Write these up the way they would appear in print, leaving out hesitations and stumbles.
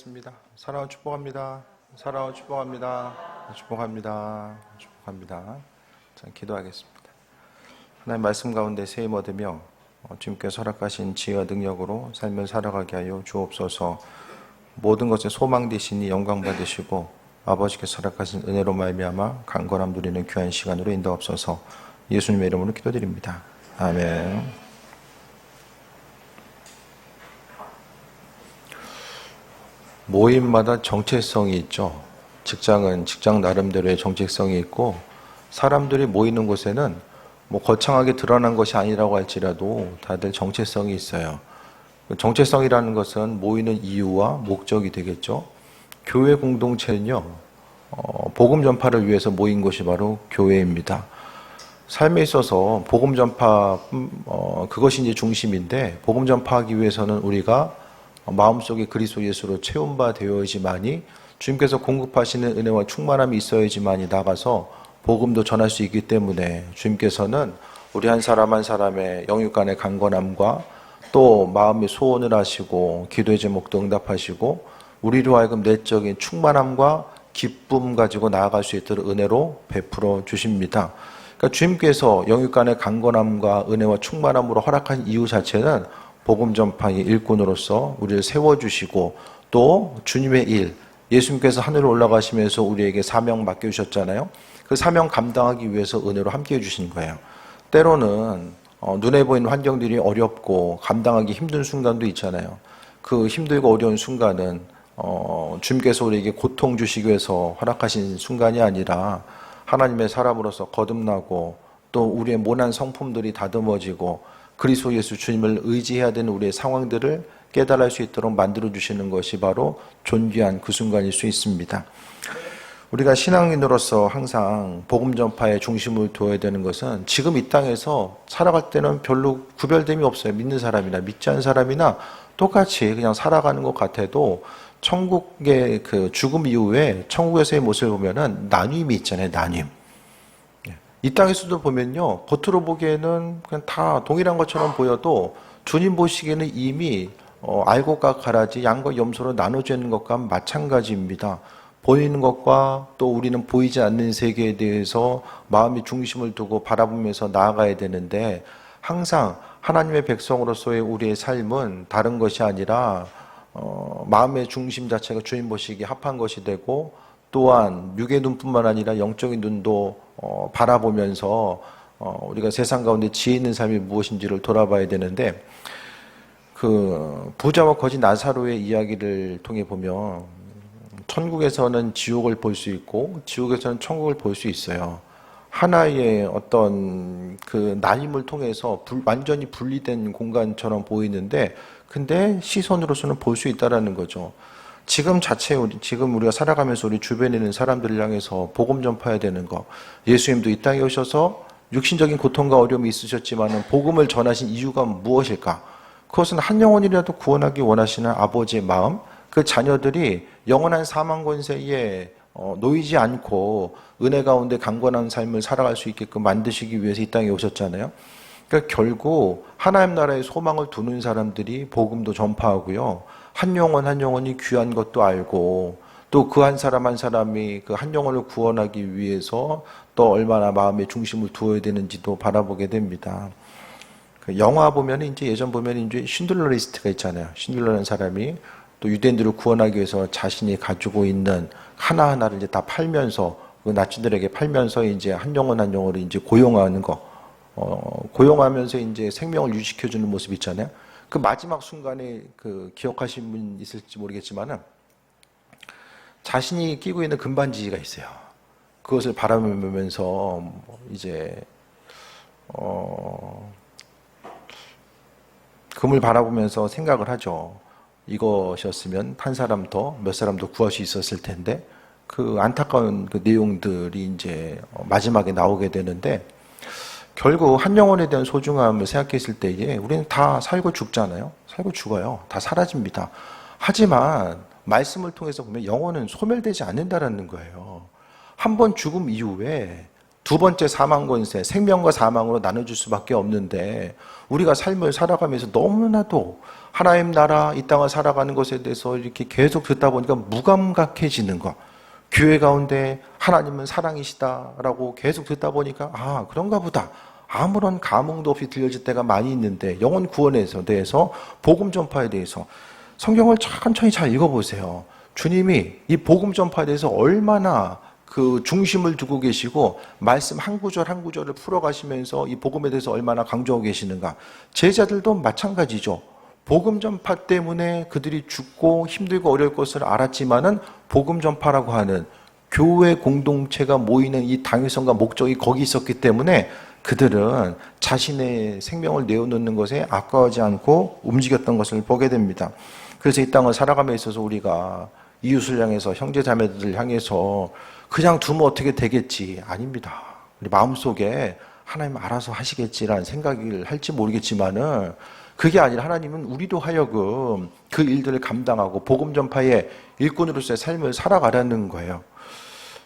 기도하겠습니다. 사랑을 축복합니다. 사랑을 축복합니다. 축복합니다. 축복합니다. 자, 기도하겠습니다. 하나님 말씀 가운데 세임 얻으며 주님께서 허락하신 지혜와 능력으로 삶을 살아가게 하여 주옵소서. 모든 것에 소망 되시니 영광 받으시고 아버지께서 허락하신 은혜로 말미암아 강건함 누리는 귀한 시간으로 인도하옵소서. 예수님의 이름으로 기도드립니다. 아멘. 모임마다 정체성이 있죠. 직장은 직장 나름대로의 정체성이 있고, 사람들이 모이는 곳에는 거창하게 드러난 것이 아니라고 할지라도 다들 정체성이 있어요. 정체성이라는 것은 모이는 이유와 목적이 되겠죠. 교회 공동체는요, 복음 전파를 위해서 모인 곳이 바로 교회입니다. 삶에 있어서 복음 전파, 그것이 이제 중심인데, 복음 전파하기 위해서는 우리가 마음속에 그리스도 예수로 채운 바 되어야지만이, 주님께서 공급하시는 은혜와 충만함이 있어야지만이 나가서 복음도 전할 수 있기 때문에, 주님께서는 우리 한 사람 한 사람의 영육 간의 강건함과 또 마음의 소원을 하시고 기도의 제목도 응답하시고 우리로 하여금 내적인 충만함과 기쁨 가지고 나아갈 수 있도록 은혜로 베풀어 주십니다. 그러니까 주님께서 영육 간의 강건함과 은혜와 충만함으로 허락한 이유 자체는 복음 전파의 일꾼으로서 우리를 세워주시고, 또 주님의 일, 예수님께서 하늘로 올라가시면서 우리에게 사명 맡겨주셨잖아요. 그 사명 감당하기 위해서 은혜로 함께 해주신 거예요. 때로는 눈에 보이는 환경들이 어렵고 감당하기 힘든 순간도 있잖아요. 그 힘들고 어려운 순간은 주님께서 우리에게 고통 주시기 위해서 허락하신 순간이 아니라 하나님의 사람으로서 거듭나고 또 우리의 모난 성품들이 다듬어지고 그리스도 예수 주님을 의지해야 되는 우리의 상황들을 깨달을 수 있도록 만들어주시는 것이 바로 존귀한 그 순간일 수 있습니다. 우리가 신앙인으로서 항상 복음 전파에 중심을 두어야 되는 것은, 지금 이 땅에서 살아갈 때는 별로 구별됨이 없어요. 믿는 사람이나 믿지 않는 사람이나 똑같이 그냥 살아가는 것 같아도, 천국의 그 죽음 이후에 천국에서의 모습을 보면은 나뉘음이 있잖아요. 나뉘음. 이 땅에서도 보면요, 겉으로 보기에는 그냥 다 동일한 것처럼 보여도 주님 보시기에는 이미 알곡과 가라지, 양과 염소로 나눠져 있는 것과 마찬가지입니다. 보이는 것과 또 우리는 보이지 않는 세계에 대해서 마음의 중심을 두고 바라보면서 나아가야 되는데, 항상 하나님의 백성으로서의 우리의 삶은 다른 것이 아니라 마음의 중심 자체가 주님 보시기에 합한 것이 되고, 또한 육의 눈뿐만 아니라 영적인 눈도 바라보면서 우리가 세상 가운데 지혜 있는 삶이 무엇인지를 돌아봐야 되는데, 그 부자와 거지 나사로의 이야기를 통해 보면 천국에서는 지옥을 볼 수 있고 지옥에서는 천국을 볼 수 있어요. 하나의 어떤 그 나님을 통해서 완전히 분리된 공간처럼 보이는데, 근데 시선으로서는 볼 수 있다라는 거죠. 지금 우리가 살아가면서 우리 주변에 있는 사람들을 향해서 복음 전파해야 되는 거. 예수님도 이 땅에 오셔서 육신적인 고통과 어려움이 있으셨지만 복음을 전하신 이유가 무엇일까? 그것은 한 영혼이라도 구원하기 원하시는 아버지의 마음, 그 자녀들이 영원한 사망 권세에 놓이지 않고 은혜 가운데 강건한 삶을 살아갈 수 있게끔 만드시기 위해서 이 땅에 오셨잖아요. 그러니까 결국 하나님 나라에 소망을 두는 사람들이 복음도 전파하고요, 한 영혼 한 영혼이 귀한 것도 알고, 또 그 한 사람 한 사람이 그 한 영혼을 구원하기 위해서 또 얼마나 마음의 중심을 두어야 되는지도 바라보게 됩니다. 그 영화 보면 이제 예전 보면 이제 신들러 리스트가 있잖아요. 신들러라는 사람이 또 유대인들을 구원하기 위해서 자신이 가지고 있는 하나하나를 이제 다 팔면서, 그 나치들에게 팔면서 이제 한 영혼 한 영혼을 이제 고용하는 거, 고용하면서 이제 생명을 유지시켜주는 모습 있잖아요. 그 마지막 순간에 그 기억하신 분 있을지 모르겠지만은, 자신이 끼고 있는 금반지가 있어요. 그것을 바라보면서 이제 금을 바라보면서 생각을 하죠. 이것이었으면 한 사람 더, 몇 사람 더 구할 수 있었을 텐데, 그 안타까운 그 내용들이 이제 마지막에 나오게 되는데, 결국 한 영혼에 대한 소중함을 생각했을 때에 우리는 다 살고 죽잖아요. 살고 죽어요. 다 사라집니다. 하지만 말씀을 통해서 보면 영혼은 소멸되지 않는다라는 거예요. 한 번 죽음 이후에 두 번째 사망 권세, 생명과 사망으로 나눠줄 수밖에 없는데 우리가 삶을 살아가면서 너무나도 하나님 나라 이 땅을 살아가는 것에 대해서 이렇게 계속 듣다 보니까 무감각해지는 거. 교회 가운데 하나님은 사랑이시다라고 계속 듣다 보니까 아 그런가 보다. 아무런 감흥도 없이 들려질 때가 많이 있는데 영혼 구원에 대해서 복음 전파에 대해서 성경을 천천히 잘 읽어보세요. 주님이 이 복음 전파에 대해서 얼마나 그 중심을 두고 계시고 말씀 한 구절 한 구절을 풀어가시면서 이 복음에 대해서 얼마나 강조하고 계시는가. 제자들도 마찬가지죠. 복음 전파 때문에 그들이 죽고 힘들고 어려울 것을 알았지만은 복음 전파라고 하는 교회 공동체가 모이는 이 당위성과 목적이 거기 있었기 때문에 그들은 자신의 생명을 내어놓는 것에 아까워하지 않고 움직였던 것을 보게 됩니다. 그래서 이 땅을 살아감에 있어서 우리가 이웃을 향해서 형제 자매들을 향해서 그냥 두면 어떻게 되겠지. 아닙니다. 우리 마음속에 하나님 알아서 하시겠지라는 생각을 할지 모르겠지만은 그게 아니라 하나님은 우리도 하여금 그 일들을 감당하고 복음 전파의 일꾼으로서의 삶을 살아가라는 거예요.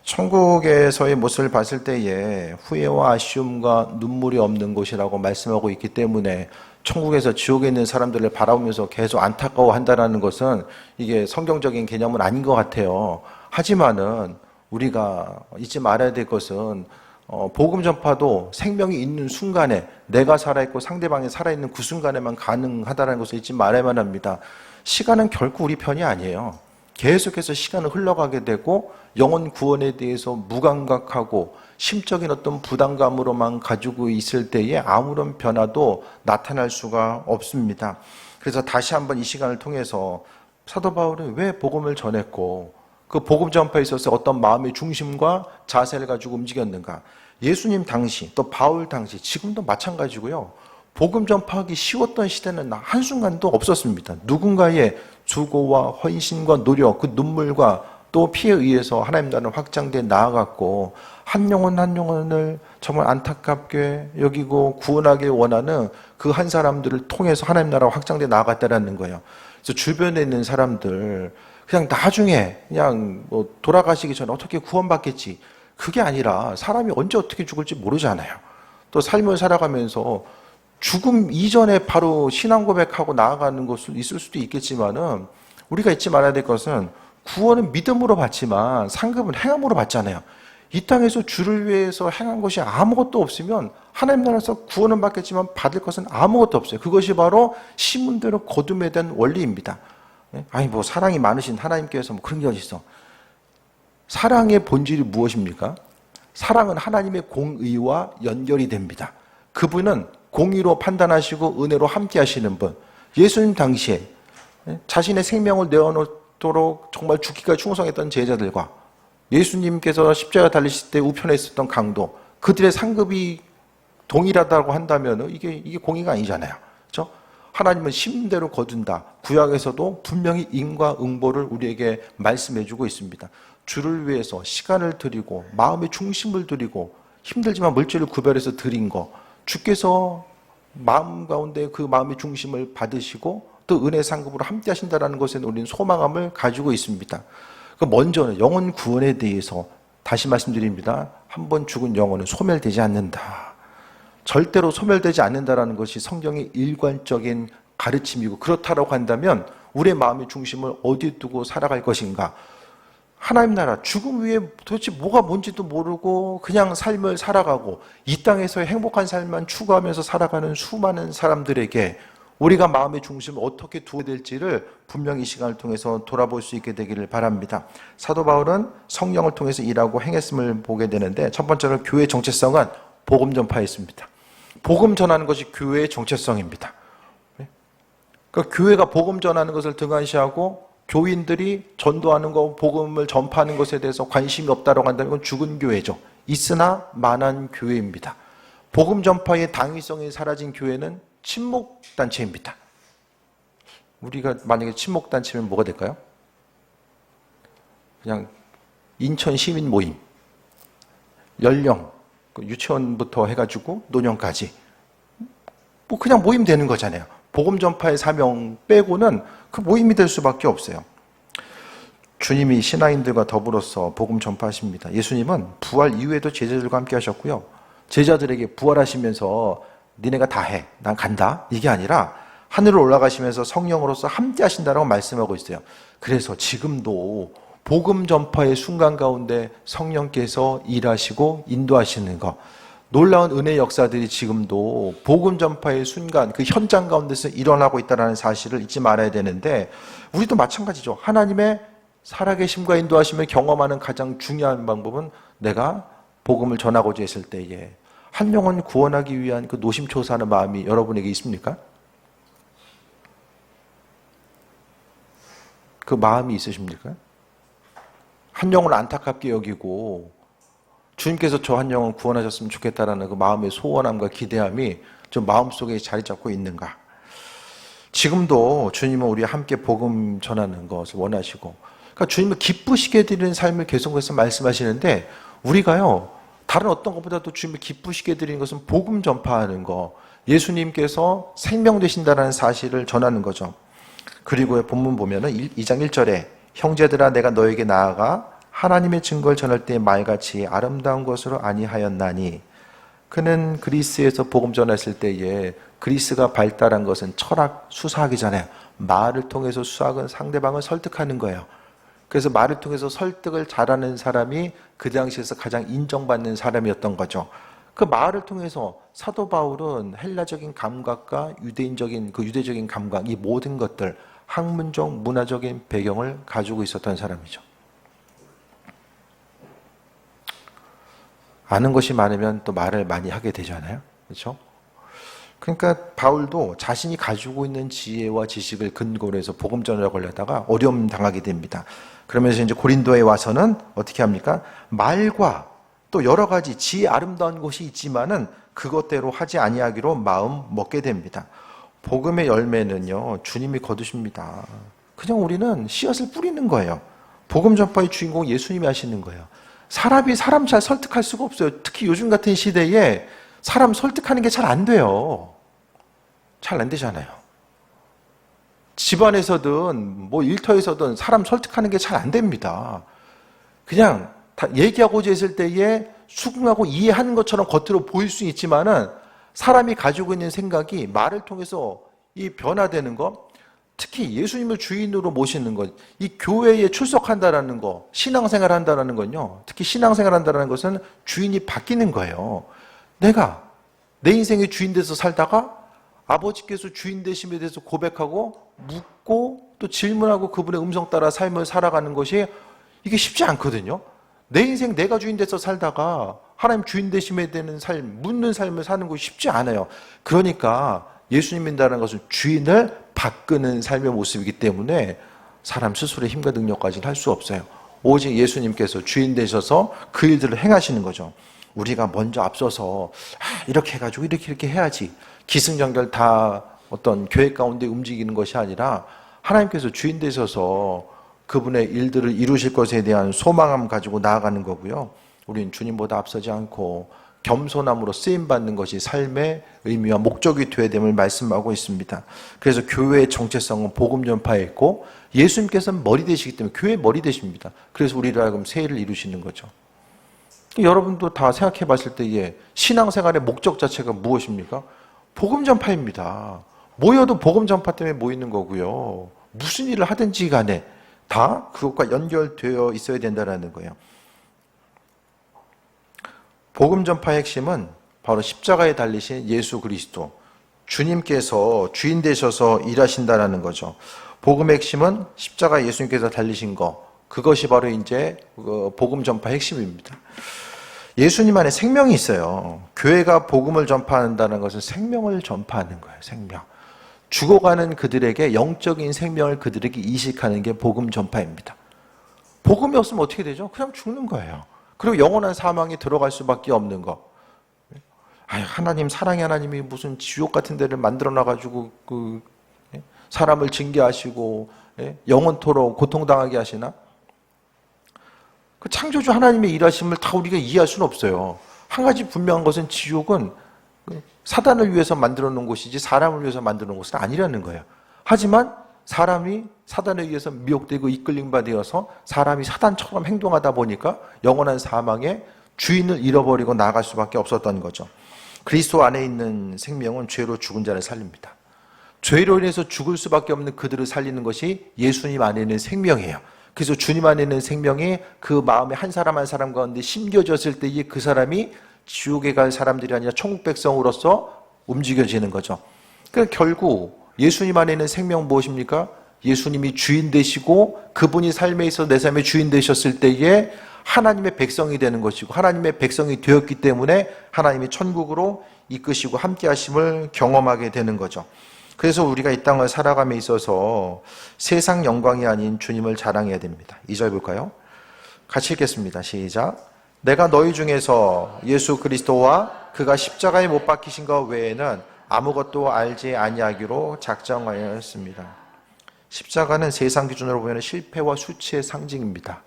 천국에서의 모습을 봤을 때에 후회와 아쉬움과 눈물이 없는 곳이라고 말씀하고 있기 때문에 천국에서 지옥에 있는 사람들을 바라보면서 계속 안타까워한다는 것은 이게 성경적인 개념은 아닌 것 같아요. 하지만은 우리가 잊지 말아야 될 것은 복음 전파도 생명이 있는 순간에 내가 살아있고 상대방이 살아있는 그 순간에만 가능하다는 것을 잊지 말아야만 합니다. 시간은 결코 우리 편이 아니에요. 계속해서 시간은 흘러가게 되고 영혼 구원에 대해서 무감각하고 심적인 어떤 부담감으로만 가지고 있을 때에 아무런 변화도 나타날 수가 없습니다. 그래서 다시 한번 이 시간을 통해서 사도 바울은 왜 복음을 전했고 그 복음 전파에 있어서 어떤 마음의 중심과 자세를 가지고 움직였는가. 예수님 당시 또 바울 당시 지금도 마찬가지고요. 복음 전파하기 쉬웠던 시대는 한순간도 없었습니다. 누군가의 수고와 헌신과 노력, 그 눈물과 또 피에 의해서 하나님 나라는 확장돼 나아갔고 한 영혼 한 영혼을 정말 안타깝게 여기고 구원하길 원하는 그 한 사람들을 통해서 하나님 나라가 확장돼 나아갔다는 거예요. 그래서 주변에 있는 사람들 그냥 나중에 그냥 뭐 돌아가시기 전에 어떻게 구원받겠지. 그게 아니라 사람이 언제 어떻게 죽을지 모르잖아요. 또 삶을 살아가면서 죽음 이전에 바로 신앙 고백하고 나아가는 것은 있을 수도 있겠지만은 우리가 잊지 말아야 될 것은 구원은 믿음으로 받지만 상급은 행함으로 받잖아요. 이 땅에서 주를 위해서 행한 것이 아무것도 없으면 하나님 나라에서 구원은 받겠지만 받을 것은 아무것도 없어요. 그것이 바로 시문대로 거둠에 대한 원리입니다. 아니 뭐 사랑이 많으신 하나님께서 뭐 그런 게 어디 있어? 사랑의 본질이 무엇입니까? 사랑은 하나님의 공의와 연결이 됩니다. 그분은 공의로 판단하시고 은혜로 함께 하시는 분. 예수님 당시에 자신의 생명을 내어놓도록 정말 죽기까지 충성했던 제자들과 예수님께서 십자가 달리실 때 우편에 있었던 강도, 그들의 상급이 동일하다고 한다면 이게 공의가 아니잖아요. 그렇죠? 하나님은 심대로 거둔다. 구약에서도 분명히 인과 응보를 우리에게 말씀해주고 있습니다. 주를 위해서 시간을 드리고 마음의 중심을 드리고 힘들지만 물질을 구별해서 드린 거, 주께서 마음 가운데 그 마음의 중심을 받으시고 또 은혜 상급으로 함께 하신다는 것에 우리는 소망함을 가지고 있습니다. 먼저는 영혼 구원에 대해서 다시 말씀드립니다. 한 번 죽은 영혼은 소멸되지 않는다. 절대로 소멸되지 않는다라는 것이 성경의 일관적인 가르침이고 그렇다라고 한다면 우리의 마음의 중심을 어디에 두고 살아갈 것인가? 하나님 나라 죽음 위에 도대체 뭐가 뭔지도 모르고 그냥 삶을 살아가고 이 땅에서의 행복한 삶만 추구하면서 살아가는 수많은 사람들에게 우리가 마음의 중심을 어떻게 두어야 될지를 분명히 이 시간을 통해서 돌아볼 수 있게 되기를 바랍니다. 사도 바울은 성령을 통해서 일하고 행했음을 보게 되는데 첫 번째로 교회의 정체성은 복음 전파였습니다. 복음 전하는 것이 교회의 정체성입니다. 그러니까 교회가 복음 전하는 것을 등한시하고 교인들이 전도하는 거, 복음을 전파하는 것에 대해서 관심이 없다고 한다면 이건 죽은 교회죠. 있으나 만한 교회입니다. 복음 전파의 당위성이 사라진 교회는 친목단체입니다. 우리가 만약에 친목단체면 뭐가 될까요? 그냥 인천 시민 모임, 연령, 유치원부터 해가지고 노년까지 뭐 그냥 모임 되는 거잖아요. 복음 전파의 사명 빼고는 그 모임이 될 수밖에 없어요. 주님이 신하인들과 더불어서 복음 전파하십니다. 예수님은 부활 이후에도 제자들과 함께 하셨고요. 제자들에게 부활하시면서 니네가 다 해, 난 간다, 이게 아니라 하늘로 올라가시면서 성령으로서 함께 하신다라고 말씀하고 있어요. 그래서 지금도 복음 전파의 순간 가운데 성령께서 일하시고 인도하시는 것, 놀라운 은혜의 역사들이 지금도 복음 전파의 순간, 그 현장 가운데서 일어나고 있다는 사실을 잊지 말아야 되는데, 우리도 마찬가지죠. 하나님의 살아계심과 인도하심을 경험하는 가장 중요한 방법은 내가 복음을 전하고자 했을 때에 한 영혼 구원하기 위한 그 노심초사하는 마음이 여러분에게 있습니까? 그 마음이 있으십니까? 한 영혼을 안타깝게 여기고 주님께서 저 한 영혼 구원하셨으면 좋겠다라는 그 마음의 소원함과 기대함이 좀 마음속에 자리 잡고 있는가? 지금도 주님은 우리와 함께 복음 전하는 것을 원하시고, 그러니까 주님을 기쁘시게 드리는 삶을 계속해서 말씀하시는데, 우리가요 다른 어떤 것보다도 주님을 기쁘시게 드리는 것은 복음 전파하는 거, 예수님께서 생명 되신다는 사실을 전하는 거죠. 그리고 본문 보면은 2장 1절에 형제들아 내가 너에게 나아가 하나님의 증거를 전할 때 말같이 아름다운 것으로 아니하였나니, 그는 그리스에서 복음 전했을 때에 그리스가 발달한 것은 철학, 수사하기 전에 말을 통해서 수학은 상대방을 설득하는 거예요. 그래서 말을 통해서 설득을 잘하는 사람이 그 당시에서 가장 인정받는 사람이었던 거죠. 그 말을 통해서 사도 바울은 헬라적인 감각과 유대적인 감각, 이 모든 것들, 학문적, 문화적인 배경을 가지고 있었던 사람이죠. 아는 것이 많으면 또 말을 많이 하게 되잖아요. 그렇죠? 그러니까 바울도 자신이 가지고 있는 지혜와 지식을 근거로 해서 복음 전하려고 하려다가 어려움 당하게 됩니다. 그러면서 이제 고린도에 와서는 어떻게 합니까? 말과 또 여러 가지 지혜 아름다운 것이 있지만은 그것대로 하지 아니하기로 마음 먹게 됩니다. 복음의 열매는요, 주님이 거두십니다. 그냥 우리는 씨앗을 뿌리는 거예요. 복음 전파의 주인공 예수님이 하시는 거예요. 사람이 사람 잘 설득할 수가 없어요. 특히 요즘 같은 시대에 사람 설득하는 게 잘 안 돼요. 잘 안 되잖아요. 집안에서든 뭐 일터에서든 사람 설득하는 게 잘 안 됩니다. 그냥 다 얘기하고자 했을 때에 수긍하고 이해하는 것처럼 겉으로 보일 수 있지만은 사람이 가지고 있는 생각이 말을 통해서 이 변화되는 것, 특히 예수님을 주인으로 모시는 것, 이 교회에 출석한다라는 거, 신앙생활 한다라는 건요, 특히 신앙생활 한다라는 것은 주인이 바뀌는 거예요. 내가 내 인생의 주인 돼서 살다가 아버지께서 주인 되심에 대해서 고백하고 묻고 또 질문하고 그분의 음성 따라 삶을 살아가는 것이 이게 쉽지 않거든요. 내 인생 내가 주인 돼서 살다가 하나님 주인 되심에 대한 삶, 묻는 삶을 사는 것이 쉽지 않아요. 그러니까 예수님 믿는다는 것은 주인을 바꾸는 삶의 모습이기 때문에 사람 스스로의 힘과 능력까지는 할 수 없어요. 오직 예수님께서 주인 되셔서 그 일들을 행하시는 거죠. 우리가 먼저 앞서서 이렇게 해가지고 이렇게 해야지, 기승전결 다 어떤 계획 가운데 움직이는 것이 아니라 하나님께서 주인 되셔서 그분의 일들을 이루실 것에 대한 소망함 가지고 나아가는 거고요. 우리는 주님보다 앞서지 않고 겸손함으로 쓰임받는 것이 삶의 의미와 목적이 되어야 됨을 말씀하고 있습니다. 그래서 교회의 정체성은 복음 전파에 있고, 예수님께서는 머리 되시기 때문에 교회의 머리 되십니다. 그래서 우리를 하여금 세일을 이루시는 거죠. 여러분도 다 생각해 봤을 때에 신앙생활의 목적 자체가 무엇입니까? 복음 전파입니다. 모여도 복음 전파 때문에 모이는 거고요. 무슨 일을 하든지 간에 다 그것과 연결되어 있어야 된다는 거예요. 복음 전파의 핵심은 바로 십자가에 달리신 예수 그리스도, 주님께서 주인 되셔서 일하신다는 거죠. 복음의 핵심은 십자가 예수님께서 달리신 거, 그것이 바로 이제 복음 전파의 핵심입니다. 예수님 안에 생명이 있어요. 교회가 복음을 전파한다는 것은 생명을 전파하는 거예요. 생명. 죽어가는 그들에게 영적인 생명을 그들에게 이식하는 게 복음 전파입니다. 복음이 없으면 어떻게 되죠? 그냥 죽는 거예요. 그리고 영원한 사망에 들어갈 수밖에 없는 거. 하나님, 사랑의 하나님이 무슨 지옥 같은 데를 만들어 놔가지고 사람을 징계하시고 영원토록 고통당하게 하시나? 그 창조주 하나님의 일하심을 다 우리가 이해할 수는 없어요. 한 가지 분명한 것은 지옥은 사단을 위해서 만들어 놓은 곳이지 사람을 위해서 만들어 놓은 곳은 아니라는 거예요. 하지만 사람이 사단에 의해서 미혹되고 이끌림 받아서 사람이 사단처럼 행동하다 보니까 영원한 사망에 주인을 잃어버리고 나아갈 수밖에 없었던 거죠. 그리스도 안에 있는 생명은 죄로 죽은 자를 살립니다. 죄로 인해서 죽을 수밖에 없는 그들을 살리는 것이 예수님 안에 있는 생명이에요. 그래서 주님 안에 있는 생명이 그 마음에 한 사람 한 사람 가운데 심겨졌을 때에 그 사람이 지옥에 갈 사람들이 아니라 천국 백성으로서 움직여지는 거죠. 그러니까 결국 예수님 안에 있는 생명은 무엇입니까? 예수님이 주인 되시고 그분이 삶에 있어서 내 삶의 주인 되셨을 때에 하나님의 백성이 되는 것이고 하나님의 백성이 되었기 때문에 하나님이 천국으로 이끄시고 함께 하심을 경험하게 되는 거죠. 그래서 우리가 이 땅을 살아감에 있어서 세상 영광이 아닌 주님을 자랑해야 됩니다. 2절 볼까요? 같이 읽겠습니다. 시작. 내가 너희 중에서 예수 그리스도와 그가 십자가에 못 박히신 것 외에는 아무것도 알지 아니하기로 작정하였습니다. 십자가는 세상 기준으로 보면 실패와 수치의 상징입니다.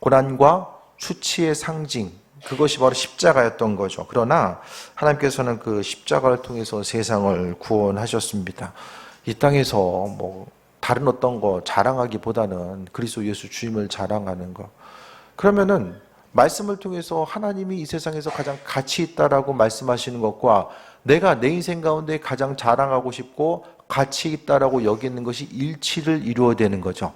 고난과 수치의 상징, 그것이 바로 십자가였던 거죠. 그러나 하나님께서는 그 십자가를 통해서 세상을 구원하셨습니다. 이 땅에서 다른 어떤 거 자랑하기보다는 그리스도 예수 주임을 자랑하는 거. 그러면은 말씀을 통해서 하나님이 이 세상에서 가장 가치 있다라고 말씀하시는 것과 내가 내 인생 가운데 가장 자랑하고 싶고 가치 있다라고 여기는 것이 일치를 이루어야 되는 거죠.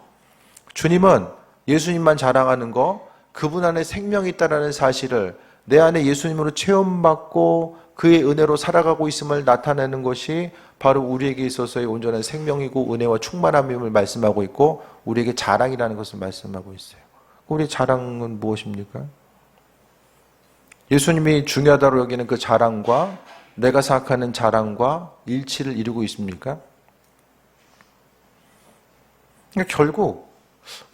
주님은 예수님만 자랑하는 거, 그분 안에 생명이 있다는 사실을 내 안에 예수님으로 체험받고 그의 은혜로 살아가고 있음을 나타내는 것이 바로 우리에게 있어서의 온전한 생명이고 은혜와 충만함임을 말씀하고 있고 우리에게 자랑이라는 것을 말씀하고 있어요. 우리의 자랑은 무엇입니까? 예수님이 중요하다고 여기는 그 자랑과 내가 생각하는 자랑과 일치를 이루고 있습니까? 그러니까 결국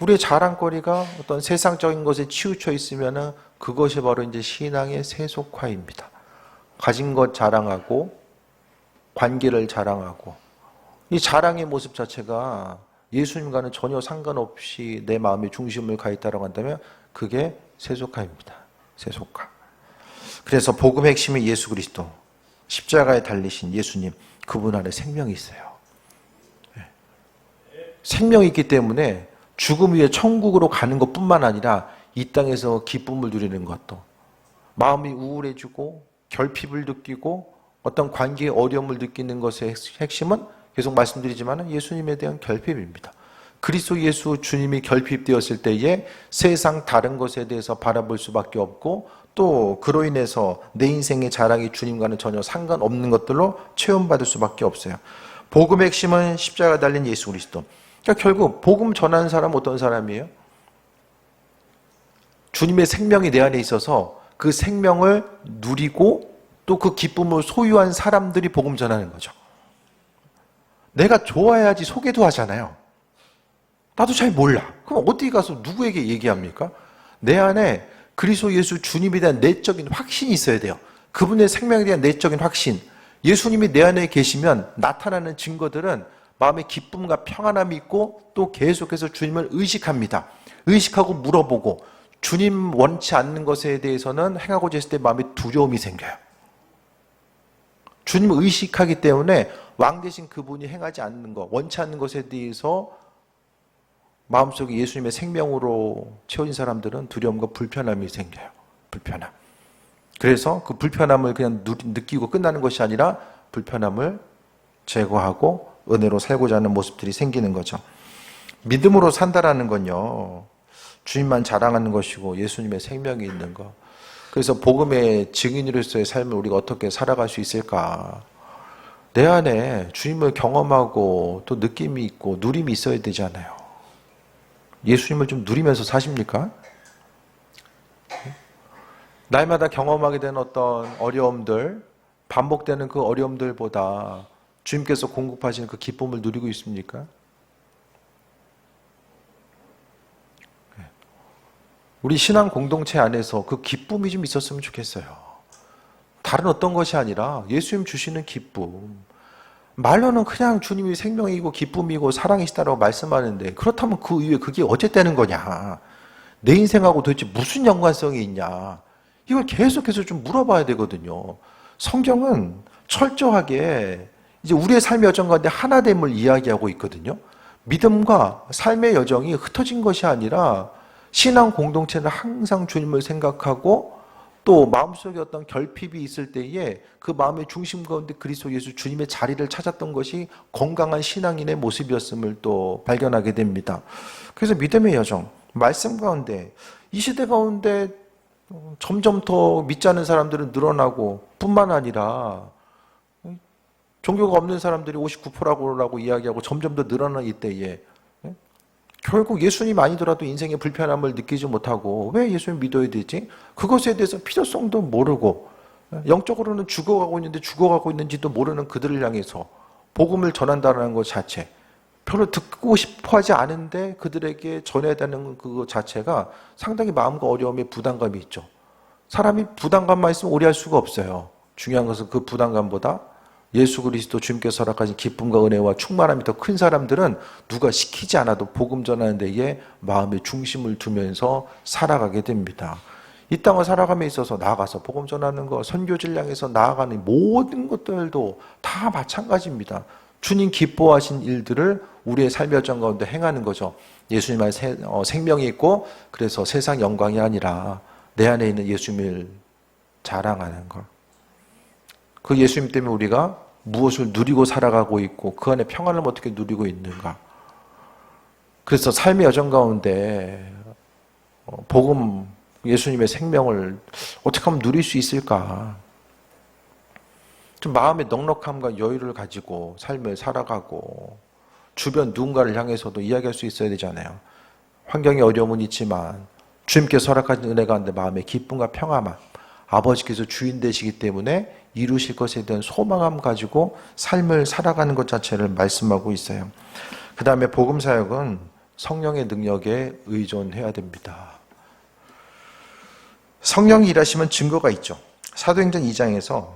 우리의 자랑거리가 어떤 세상적인 것에 치우쳐 있으면 그것이 바로 이제 신앙의 세속화입니다. 가진 것 자랑하고 관계를 자랑하고 이 자랑의 모습 자체가 예수님과는 전혀 상관없이 내 마음의 중심을 가 있다고 한다면 그게 세속화입니다. 세속화. 그래서 복음의 핵심이 예수 그리스도, 십자가에 달리신 예수님, 그분 안에 생명이 있어요. 생명이 있기 때문에 죽음 위에 천국으로 가는 것뿐만 아니라 이 땅에서 기쁨을 누리는 것도, 마음이 우울해지고 결핍을 느끼고 어떤 관계의 어려움을 느끼는 것의 핵심은 계속 말씀드리지만 예수님에 대한 결핍입니다. 그리스도 예수 주님이 결핍되었을 때에 세상 다른 것에 대해서 바라볼 수밖에 없고 또 그로 인해서 내 인생의 자랑이 주님과는 전혀 상관없는 것들로 체험받을 수밖에 없어요. 복음의 핵심은 십자가 달린 예수 그리스도. 그러니까 결국 복음 전하는 사람은 어떤 사람이에요? 주님의 생명이 내 안에 있어서 그 생명을 누리고 또 그 기쁨을 소유한 사람들이 복음 전하는 거죠. 내가 좋아야지 소개도 하잖아요. 나도 잘 몰라. 그럼 어디 가서 누구에게 얘기합니까? 내 안에 그리스도 예수 주님에 대한 내적인 확신이 있어야 돼요. 그분의 생명에 대한 내적인 확신. 예수님이 내 안에 계시면 나타나는 증거들은 마음에 기쁨과 평안함이 있고 또 계속해서 주님을 의식합니다. 의식하고 물어보고 주님 원치 않는 것에 대해서는 행하고자 했을 때 마음에 두려움이 생겨요. 주님을 의식하기 때문에 왕 대신 그분이 행하지 않는 것, 원치 않는 것에 대해서 마음속에 예수님의 생명으로 채워진 사람들은 두려움과 불편함이 생겨요. 불편함. 그래서 그 불편함을 그냥 느끼고 끝나는 것이 아니라 불편함을 제거하고 은혜로 살고자 하는 모습들이 생기는 거죠. 믿음으로 산다라는 건요, 주님만 자랑하는 것이고 예수님의 생명이 있는 것. 그래서 복음의 증인으로서의 삶을 우리가 어떻게 살아갈 수 있을까? 내 안에 주님을 경험하고 또 느낌이 있고 누림이 있어야 되잖아요. 예수님을 좀 누리면서 사십니까? 날마다 경험하게 되는 어떤 어려움들, 반복되는 그 어려움들보다 주님께서 공급하시는 그 기쁨을 누리고 있습니까? 우리 신앙 공동체 안에서 그 기쁨이 좀 있었으면 좋겠어요. 다른 어떤 것이 아니라 예수님 주시는 기쁨. 말로는 그냥 주님이 생명이고 기쁨이고 사랑이시다라고 말씀하는데 그렇다면 그 이후에 그게 어째 되는 거냐? 내 인생하고 도대체 무슨 연관성이 있냐? 이걸 계속해서 좀 물어봐야 되거든요. 성경은 철저하게 이제 우리의 삶의 여정 가운데 하나됨을 이야기하고 있거든요. 믿음과 삶의 여정이 흩어진 것이 아니라 신앙 공동체는 항상 주님을 생각하고 또 마음속에 어떤 결핍이 있을 때에 그 마음의 중심 가운데 그리스도 예수 주님의 자리를 찾았던 것이 건강한 신앙인의 모습이었음을 또 발견하게 됩니다. 그래서 믿음의 여정, 말씀 가운데 이 시대 가운데 점점 더 믿지 않는 사람들은 늘어나고 뿐만 아니라 종교가 없는 사람들이 59%라고 이야기하고 점점 더 늘어나는 이때에 결국 예수님 아니더라도 인생의 불편함을 느끼지 못하고 왜 예수님 믿어야 되지? 그것에 대해서 필요성도 모르고 영적으로는 죽어가고 있는데 죽어가고 있는지도 모르는 그들을 향해서 복음을 전한다는 것 자체, 별로 듣고 싶어 하지 않은데 그들에게 전해야 되는 그 자체가 상당히 마음과 어려움에 부담감이 있죠. 사람이 부담감만 있으면 오래 할 수가 없어요. 중요한 것은 그 부담감보다 예수 그리스도 주님께서 허락하신 기쁨과 은혜와 충만함이 더 큰 사람들은 누가 시키지 않아도 복음 전하는 데에 마음의 중심을 두면서 살아가게 됩니다. 이 땅을 살아감에 있어서 나아가서 복음 전하는 것, 선교지를 향해서 나아가는 모든 것들도 다 마찬가지입니다. 주님 기뻐하신 일들을 우리의 삶의 여정 가운데 행하는 거죠. 예수님 안에 생명이 있고 그래서 세상 영광이 아니라 내 안에 있는 예수님을 자랑하는 것. 그 예수님 때문에 우리가 무엇을 누리고 살아가고 있고 그 안에 평안을 어떻게 누리고 있는가. 그래서 삶의 여정 가운데 복음, 예수님의 생명을 어떻게 하면 누릴 수 있을까. 좀 마음의 넉넉함과 여유를 가지고 삶을 살아가고 주변 누군가를 향해서도 이야기할 수 있어야 되잖아요. 환경의 어려움은 있지만 주님께서 허락하신 은혜 가운데 마음의 기쁨과 평안함, 아버지께서 주인 되시기 때문에 이루실 것에 대한 소망함 가지고 삶을 살아가는 것 자체를 말씀하고 있어요. 그 다음에 복음 사역은 성령의 능력에 의존해야 됩니다. 성령이 일하시면 증거가 있죠. 사도행전 2장에서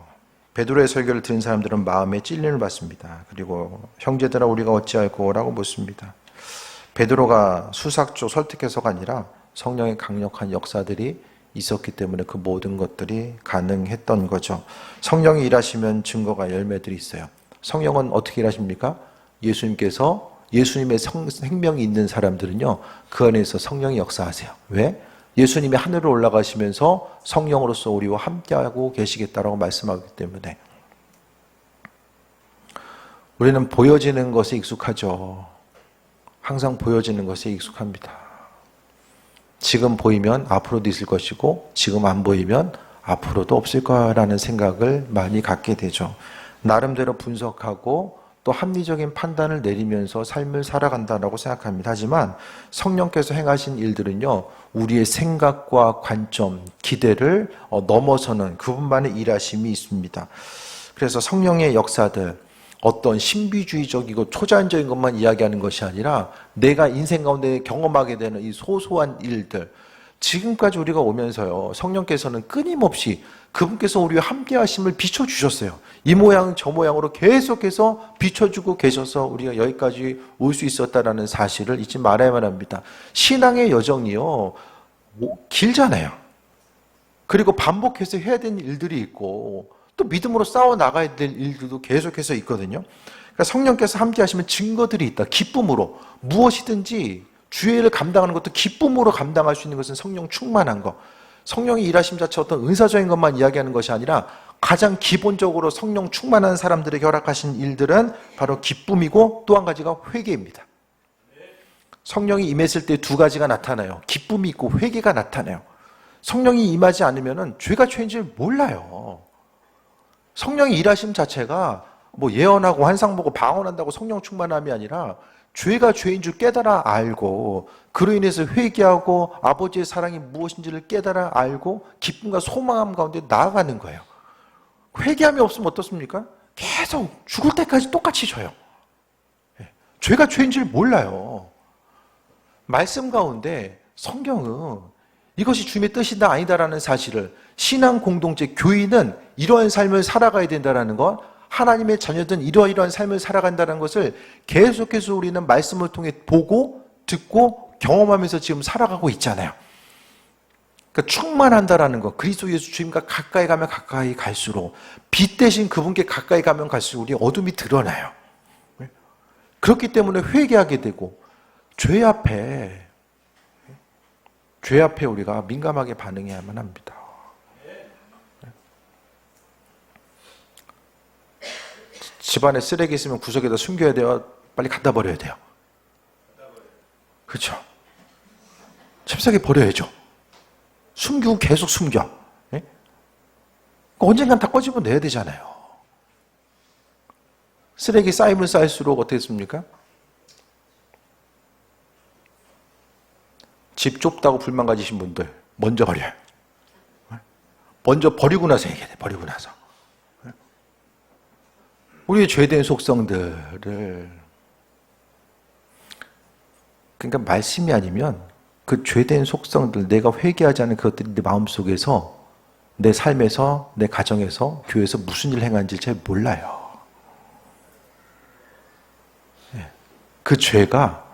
베드로의 설교를 들은 사람들은 마음에 찔림을 받습니다. 그리고 형제들아 우리가 어찌할꼬 라고 묻습니다. 베드로가 수삭조 설득해서가 아니라 성령의 강력한 역사들이 있었기 때문에 그 모든 것들이 가능했던 거죠. 성령이 일하시면 증거가 열매들이 있어요. 성령은 어떻게 일하십니까? 예수님께서 예수님의 생명이 있는 사람들은요, 그 안에서 성령이 역사하세요. 왜? 예수님이 하늘로 올라가시면서 성령으로서 우리와 함께하고 계시겠다라고 말씀하기 때문에. 우리는 보여지는 것에 익숙하죠. 항상 보여지는 것에 익숙합니다. 지금 보이면 앞으로도 있을 것이고 지금 안 보이면 앞으로도 없을 거라는 생각을 많이 갖게 되죠. 나름대로 분석하고 또 합리적인 판단을 내리면서 삶을 살아간다고 생각합니다. 하지만 성령께서 행하신 일들은요, 우리의 생각과 관점, 기대를 넘어서는 그분만의 일하심이 있습니다. 그래서 성령의 역사들, 어떤 신비주의적이고 초자연적인 것만 이야기하는 것이 아니라 내가 인생 가운데 경험하게 되는 이 소소한 일들, 지금까지 우리가 오면서요, 성령께서는 끊임없이 그분께서 우리와 함께 하심을 비춰주셨어요. 이 모양 저 모양으로 계속해서 비춰주고 계셔서 우리가 여기까지 올 수 있었다는 사실을 잊지 말아야만 합니다. 신앙의 여정이요, 길잖아요. 그리고 반복해서 해야 되는 일들이 있고 또 믿음으로 싸워 나가야 될 일들도 계속해서 있거든요. 그러니까 성령께서 함께 하시면 증거들이 있다. 기쁨으로 무엇이든지 주의 일을 감당하는 것도 기쁨으로 감당할 수 있는 것은 성령 충만한 것. 성령의 일하심 자체 어떤 은사적인 것만 이야기하는 것이 아니라 가장 기본적으로 성령 충만한 사람들에게 허락하신 일들은 바로 기쁨이고 또 한 가지가 회개입니다. 성령이 임했을 때 두 가지가 나타나요. 기쁨이 있고 회개가 나타나요. 성령이 임하지 않으면 죄가 죄인지를 몰라요. 성령의 일하심 자체가 뭐 예언하고 환상 보고 방언한다고 성령 충만함이 아니라 죄가 죄인 줄 깨달아 알고 그로 인해서 회개하고 아버지의 사랑이 무엇인지를 깨달아 알고 기쁨과 소망함 가운데 나아가는 거예요. 회개함이 없으면 어떻습니까? 계속 죽을 때까지 똑같이 져요. 죄가 죄인 줄 몰라요. 말씀 가운데 성경은 이것이 주님의 뜻이다 아니다라는 사실을 신앙 공동체 교인은 이러한 삶을 살아가야 된다는 것, 하나님의 자녀든 이러이러한 삶을 살아간다는 것을 계속해서 우리는 말씀을 통해 보고 듣고 경험하면서 지금 살아가고 있잖아요. 그러니까 충만한다라는 것, 그리스도 예수 주님과 가까이 가면 가까이 갈수록 빛 대신 그분께 가까이 가면 갈수록 우리 어둠이 드러나요. 그렇기 때문에 회개하게 되고 죄 앞에 우리가 민감하게 반응해야만 합니다. 집안에 쓰레기 있으면 구석에다 숨겨야 돼요? 빨리 갖다 버려야 돼요? 그렇죠? 잽싸게 버려야죠. 숨기고 계속 숨겨. 예? 언젠간 다 꺼집어내야 되잖아요. 쓰레기 쌓이면 쌓일수록 어떻게 했습니까? 집 좁다고 불만 가지신 분들 먼저 버려요. 먼저 버리고 나서 얘기해야 돼. 버리고 나서. 우리의 죄된 속성들을, 그러니까 말씀이 아니면 그 죄된 속성들, 내가 회개하지 않은 그것들이 내 마음속에서, 내 삶에서, 내 가정에서, 교회에서 무슨 일을 행하는지 잘 몰라요. 그 죄가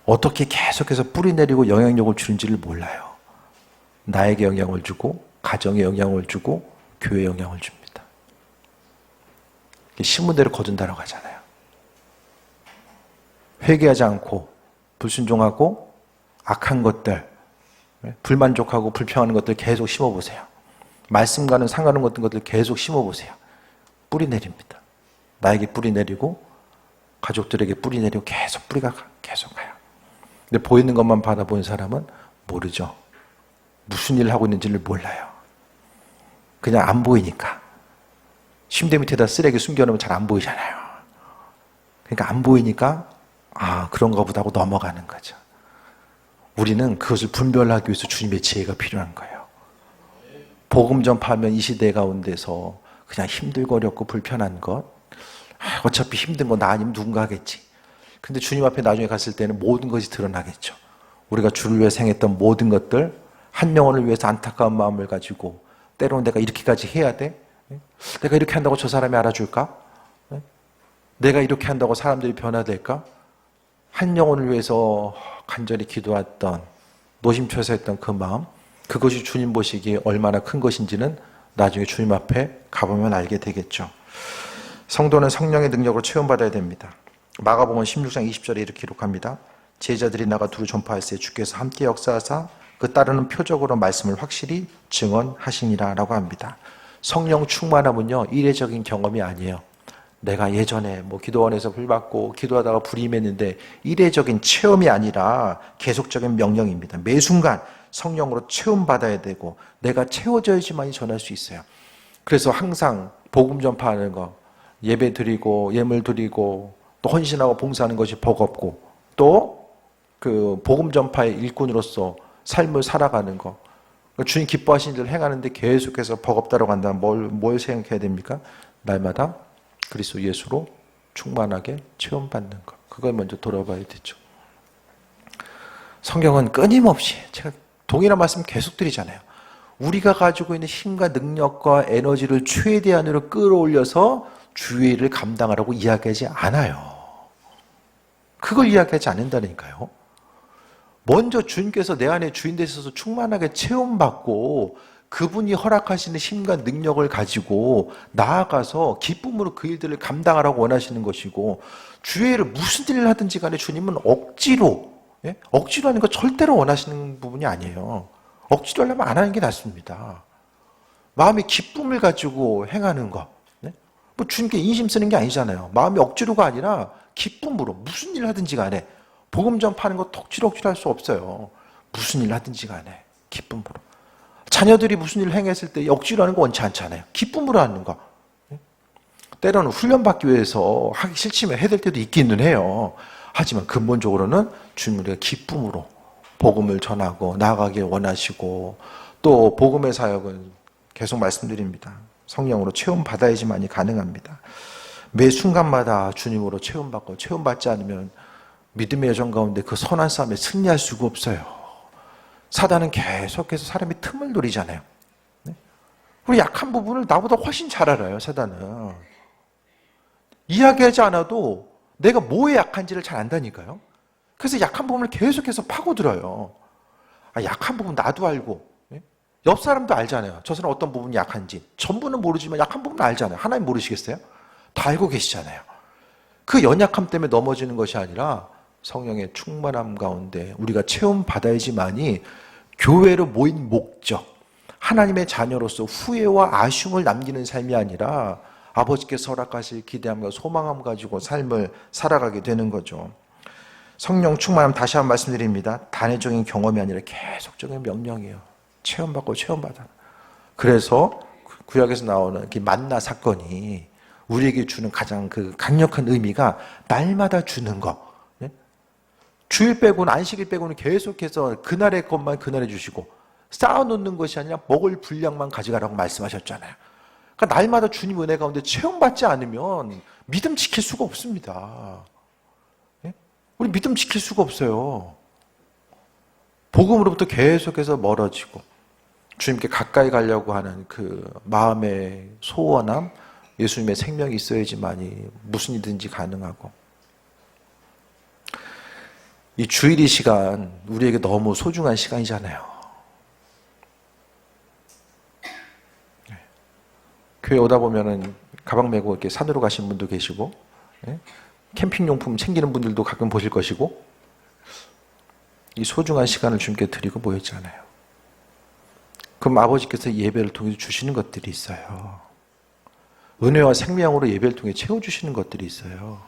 어떻게 계속해서 뿌리내리고 영향력을 주는지를 몰라요. 나에게 영향을 주고, 가정에 영향을 주고, 교회에 영향을 줍니다. 신문대로 거둔다라고 하잖아요. 회개하지 않고 불순종하고 악한 것들, 불만족하고 불평하는 것들 계속 심어보세요. 말씀과는 상관없는 것들 계속 심어보세요. 뿌리 내립니다. 나에게 뿌리 내리고 가족들에게 뿌리 내리고 계속 뿌리가 계속 가요. 근데 보이는 것만 받아보는 사람은 모르죠. 무슨 일을 하고 있는지를 몰라요. 그냥 안 보이니까. 침대 밑에다 쓰레기 숨겨놓으면 잘 안 보이잖아요. 그러니까 안 보이니까 그런가 보다 하고 넘어가는 거죠. 우리는 그것을 분별하기 위해서 주님의 지혜가 필요한 거예요. 복음 전파하면 이 시대 가운데서 그냥 힘들고 어렵고 불편한 것, 어차피 힘든 거 나 아니면 누군가 하겠지. 근데 주님 앞에 나중에 갔을 때는 모든 것이 드러나겠죠. 우리가 주를 위해서 행했던 모든 것들, 한 영혼을 위해서 안타까운 마음을 가지고 때로는 내가 이렇게까지 해야 돼? 내가 이렇게 한다고 저 사람이 알아줄까? 내가 이렇게 한다고 사람들이 변화될까? 한 영혼을 위해서 간절히 기도했던, 노심초사했던 그 마음, 그것이 주님 보시기에 얼마나 큰 것인지는 나중에 주님 앞에 가보면 알게 되겠죠. 성도는 성령의 능력으로 체험받아야 됩니다. 마가복음 16장 20절에 이렇게 기록합니다. 제자들이 나가 두루 전파할세 주께서 함께 역사하사 그 따르는 표적으로 말씀을 확실히 증언하시니라 라고 합니다. 성령 충만함은요, 이례적인 경험이 아니에요. 내가 예전에 기도원에서 불 받고 기도하다가 불이 임했는데 이례적인 체험이 아니라 계속적인 명령입니다. 매 순간 성령으로 체험받아야 되고 내가 채워져야지만이 전할 수 있어요. 그래서 항상 복음 전파하는 거, 예배 드리고 예물 드리고 또 헌신하고 봉사하는 것이 버겁고 또 그 복음 전파의 일꾼으로서 삶을 살아가는 거, 주님 기뻐하시는 일을 행하는데 계속해서 버겁다라고 한다면 뭘 생각해야 됩니까? 날마다 그리스도 예수로 충만하게 체험받는 것. 그걸 먼저 돌아봐야 되죠. 성경은 끊임없이, 제가 동일한 말씀 계속 드리잖아요. 우리가 가지고 있는 힘과 능력과 에너지를 최대한으로 끌어올려서 주의 일을 감당하라고 이야기하지 않아요. 그걸 이야기하지 않는다니까요. 먼저 주님께서 내 안에 주인 되셔서 충만하게 체험받고 그분이 허락하시는 힘과 능력을 가지고 나아가서 기쁨으로 그 일들을 감당하라고 원하시는 것이고, 주의 일을 무슨 일을 하든지 간에 주님은 억지로 하는 거 절대로 원하시는 부분이 아니에요. 억지로 하려면 안 하는 게 낫습니다. 마음의 기쁨을 가지고 행하는 거. 주님께 인심 쓰는 게 아니잖아요. 마음이 억지로가 아니라 기쁨으로 무슨 일을 하든지 간에, 복음 전파하는 거 억지로 할 수 없어요. 무슨 일을 하든지 간에 기쁨으로. 자녀들이 무슨 일을 행했을 때 억지로 하는 거 원치 않잖아요. 기쁨으로 하는 거. 때로는 훈련받기 위해서 하기 싫지만 해야 될 때도 있기는 해요. 하지만 근본적으로는 주님 우리가 기쁨으로 복음을 전하고 나아가길 원하시고, 또 복음의 사역은 계속 말씀드립니다. 성령으로 체험받아야지만이 가능합니다. 매 순간마다 주님으로 체험받고, 체험받지 않으면 믿음의 여정 가운데 그 선한 싸움에 승리할 수가 없어요. 사단은 계속해서 사람이 틈을 노리잖아요. 우리 약한 부분을 나보다 훨씬 잘 알아요, 사단은. 이야기하지 않아도 내가 뭐에 약한지를 잘 안다니까요. 그래서 약한 부분을 계속해서 파고들어요. 약한 부분 나도 알고, 옆 사람도 알잖아요. 저 사람 어떤 부분이 약한지. 전부는 모르지만 약한 부분은 알잖아요. 하나님 모르시겠어요? 다 알고 계시잖아요. 그 연약함 때문에 넘어지는 것이 아니라 성령의 충만함 가운데 우리가 체험받아야지만이 교회로 모인 목적, 하나님의 자녀로서 후회와 아쉬움을 남기는 삶이 아니라 아버지께서 허락하실 기대함과 소망함 가지고 삶을 살아가게 되는 거죠. 성령 충만함, 다시 한번 말씀드립니다. 단회적인 경험이 아니라 계속적인 명령이에요. 체험받고 체험받아. 그래서 구약에서 나오는 그 만나 사건이 우리에게 주는 가장 그 강력한 의미가 날마다 주는 거. 주일 빼고는, 안식일 빼고는 계속해서 그날의 것만 그날에 주시고 쌓아놓는 것이 아니라 먹을 분량만 가져가라고 말씀하셨잖아요. 그러니까 날마다 주님 은혜 가운데 체험받지 않으면 믿음 지킬 수가 없습니다. 우리 믿음 지킬 수가 없어요. 복음으로부터 계속해서 멀어지고 주님께 가까이 가려고 하는 그 마음의 소원함, 예수님의 생명이 있어야지만이 무슨 일든지 가능하고, 이 주일이 시간 우리에게 너무 소중한 시간이잖아요. 교회 오다 보면은 가방 메고 이렇게 산으로 가신 분도 계시고, 캠핑용품 챙기는 분들도 가끔 보실 것이고, 이 소중한 시간을 주님께 드리고 모였잖아요. 그럼 아버지께서 예배를 통해 주시는 것들이 있어요. 은혜와 생명으로 예배를 통해 채워주시는 것들이 있어요.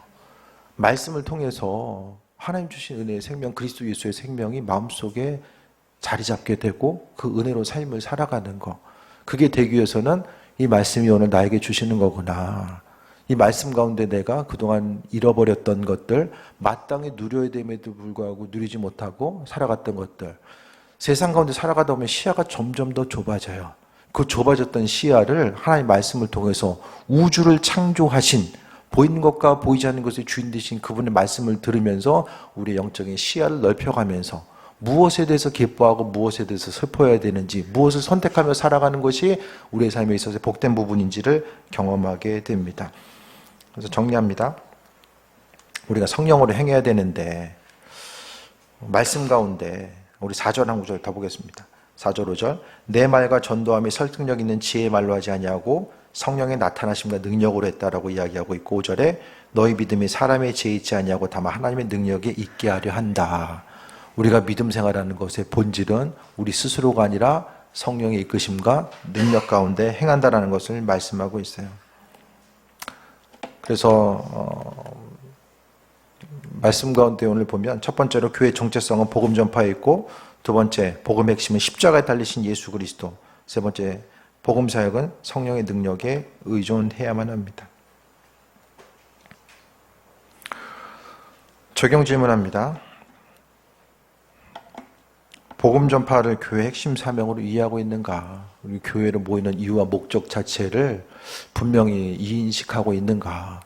말씀을 통해서 하나님 주신 은혜의 생명, 그리스도 예수의 생명이 마음속에 자리 잡게 되고 그 은혜로 삶을 살아가는 거, 그게 되기 위해서는 이 말씀이 오늘 나에게 주시는 거구나. 이 말씀 가운데 내가 그동안 잃어버렸던 것들, 마땅히 누려야 됨에도 불구하고 누리지 못하고 살아갔던 것들, 세상 가운데 살아가다 보면 시야가 점점 더 좁아져요. 그 좁아졌던 시야를 하나님의 말씀을 통해서 우주를 창조하신, 보이는 것과 보이지 않는 것의 주인 되신 그분의 말씀을 들으면서 우리의 영적인 시야를 넓혀가면서 무엇에 대해서 기뻐하고 무엇에 대해서 슬퍼해야 되는지, 무엇을 선택하며 살아가는 것이 우리의 삶에 있어서 복된 부분인지를 경험하게 됩니다. 그래서 정리합니다. 우리가 성령으로 행해야 되는데 말씀 가운데 우리 4절 한 구절 더 보겠습니다. 4절 5절, 내 말과 전도함이 설득력 있는 지혜의 말로 하지 아니하고 성령의 나타나심과 능력으로 했다라고 이야기하고 있고, 5절에 너희 믿음이 사람의 지혜에 있지 아니하고 다만 하나님의 능력에 있게 하려 한다. 우리가 믿음 생활하는 것의 본질은 우리 스스로가 아니라 성령의 이끄심과 능력 가운데 행한다라는 것을 말씀하고 있어요. 그래서 말씀 가운데 오늘 보면 첫 번째로 교회의 정체성은 복음 전파에 있고, 두 번째 복음의 핵심은 십자가에 달리신 예수 그리스도, 세 번째 복음 사역은 성령의 능력에 의존해야만 합니다. 적용 질문합니다. 복음 전파를 교회 핵심 사명으로 이해하고 있는가? 우리 교회로 모이는 이유와 목적 자체를 분명히 이인식하고 있는가?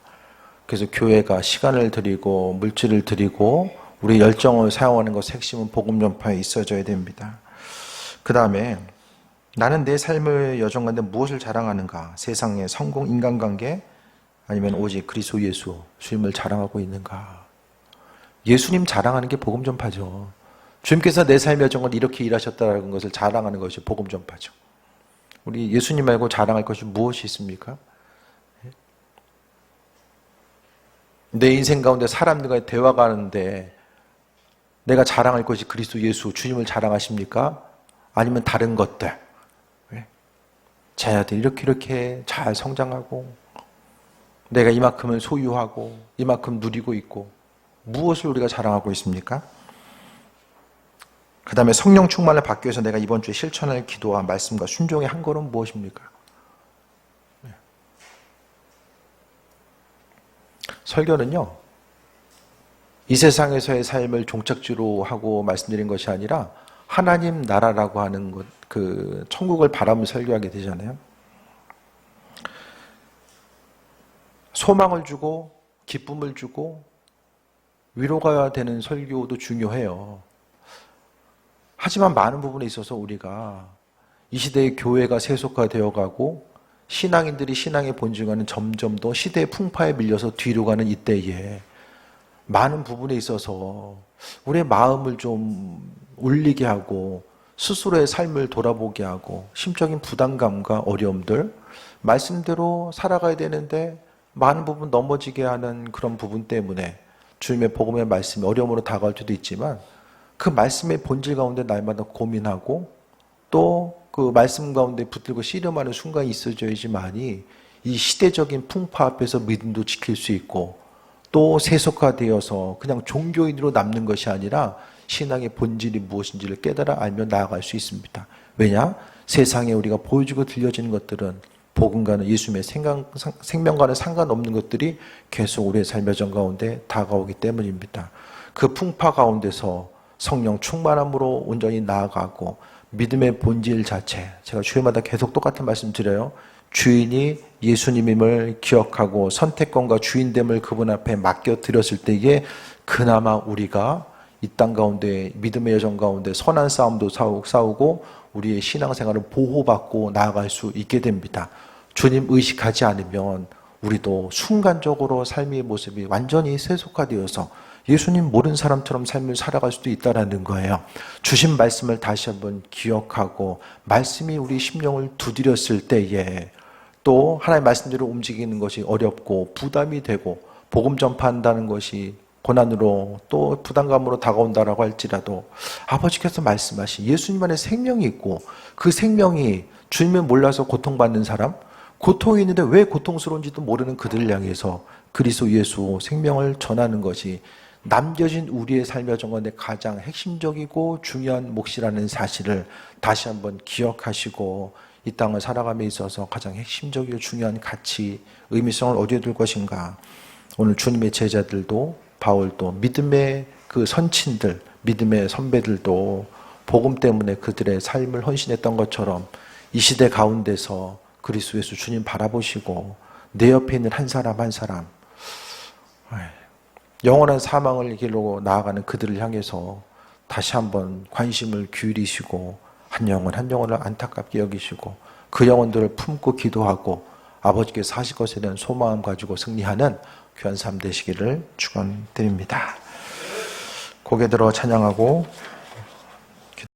그래서 교회가 시간을 들이고 물질을 들이고 우리 열정을 사용하는 것의 핵심은 복음 전파에 있어져야 됩니다. 그 다음에 나는 내 삶의 여정 가운데 무엇을 자랑하는가? 세상의 성공, 인간관계, 아니면 오직 그리스도 예수, 주님을 자랑하고 있는가? 예수님 자랑하는 게 복음 전파죠. 주님께서 내 삶의 여정을 이렇게 일하셨다는 것을 자랑하는 것이 복음 전파죠. 우리 예수님 말고 자랑할 것이 무엇이 있습니까? 내 인생 가운데 사람들과 대화가 하는데 내가 자랑할 것이 그리스도 예수, 주님을 자랑하십니까? 아니면 다른 것들? 제 아들 이렇게 잘 성장하고 내가 이만큼을 소유하고 이만큼 누리고 있고, 무엇을 우리가 자랑하고 있습니까? 그 다음에 성령 충만을 받기 위해서 내가 이번 주에 실천할 기도와 말씀과 순종의 한 걸음 무엇입니까? 설교는요, 이 세상에서의 삶을 종착지로 하고 말씀드린 것이 아니라 하나님 나라라고 하는 것, 그 천국을 바라며 설교하게 되잖아요. 소망을 주고 기쁨을 주고 위로가 되는 설교도 중요해요. 하지만 많은 부분에 있어서 우리가 이 시대의 교회가 세속화되어 가고 신앙인들이 신앙의 본질과는 점점 더 시대의 풍파에 밀려서 뒤로 가는 이때에 많은 부분에 있어서 우리의 마음을 좀 울리게 하고 스스로의 삶을 돌아보게 하고 심적인 부담감과 어려움들, 말씀대로 살아가야 되는데 많은 부분 넘어지게 하는 그런 부분 때문에 주님의 복음의 말씀이 어려움으로 다가올 때도 있지만 그 말씀의 본질 가운데 날마다 고민하고 또 그 말씀 가운데 붙들고 씨름하는 순간이 있어져야지만이 이 시대적인 풍파 앞에서 믿음도 지킬 수 있고 또 세속화되어서 그냥 종교인으로 남는 것이 아니라 신앙의 본질이 무엇인지를 깨달아 알며 나아갈 수 있습니다. 왜냐? 세상에 우리가 보여주고 들려지는 것들은 복음과는 예수님의 생명과는 상관없는 것들이 계속 우리의 삶의 전 가운데 다가오기 때문입니다. 그 풍파 가운데서 성령 충만함으로 온전히 나아가고 믿음의 본질 자체, 제가 주일마다 계속 똑같은 말씀 드려요. 주인이 예수님임을 기억하고 선택권과 주인됨을 그분 앞에 맡겨드렸을 때에 그나마 우리가 이 땅 가운데 믿음의 여정 가운데 선한 싸움도 싸우고 우리의 신앙생활을 보호받고 나아갈 수 있게 됩니다. 주님 의식하지 않으면 우리도 순간적으로 삶의 모습이 완전히 세속화되어서 예수님 모르는 사람처럼 삶을 살아갈 수도 있다는 거예요. 주신 말씀을 다시 한번 기억하고 말씀이 우리 심령을 두드렸을 때에 또 하나님의 말씀대로 움직이는 것이 어렵고 부담이 되고 복음 전파한다는 것이 고난으로 또 부담감으로 다가온다라고 할지라도 아버지께서 말씀하신 예수님 안에 생명이 있고 그 생명이 주님을 몰라서 고통받는 사람, 고통이 있는데 왜 고통스러운지도 모르는 그들을 향해서 그리스도 예수 생명을 전하는 것이 남겨진 우리의 삶의 정원에 가장 핵심적이고 중요한 몫이라는 사실을 다시 한번 기억하시고 이 땅을 살아감에 있어서 가장 핵심적이고 중요한 가치, 의미성을 어디에 둘 것인가. 오늘 주님의 제자들도 바울도 믿음의 그 선친들, 믿음의 선배들도 복음 때문에 그들의 삶을 헌신했던 것처럼 이 시대 가운데서 그리스도 예수 주님 바라보시고 내 옆에 있는 한 사람 한 사람 영원한 사망을 길로 나아가는 그들을 향해서 다시 한번 관심을 기울이시고 한 영혼 한 영혼을 안타깝게 여기시고 그 영혼들을 품고 기도하고 아버지께서 하실 것에 대한 소망을 가지고 승리하는 귀한 삶 되시기를 축원드립니다. 고개 들어 찬양하고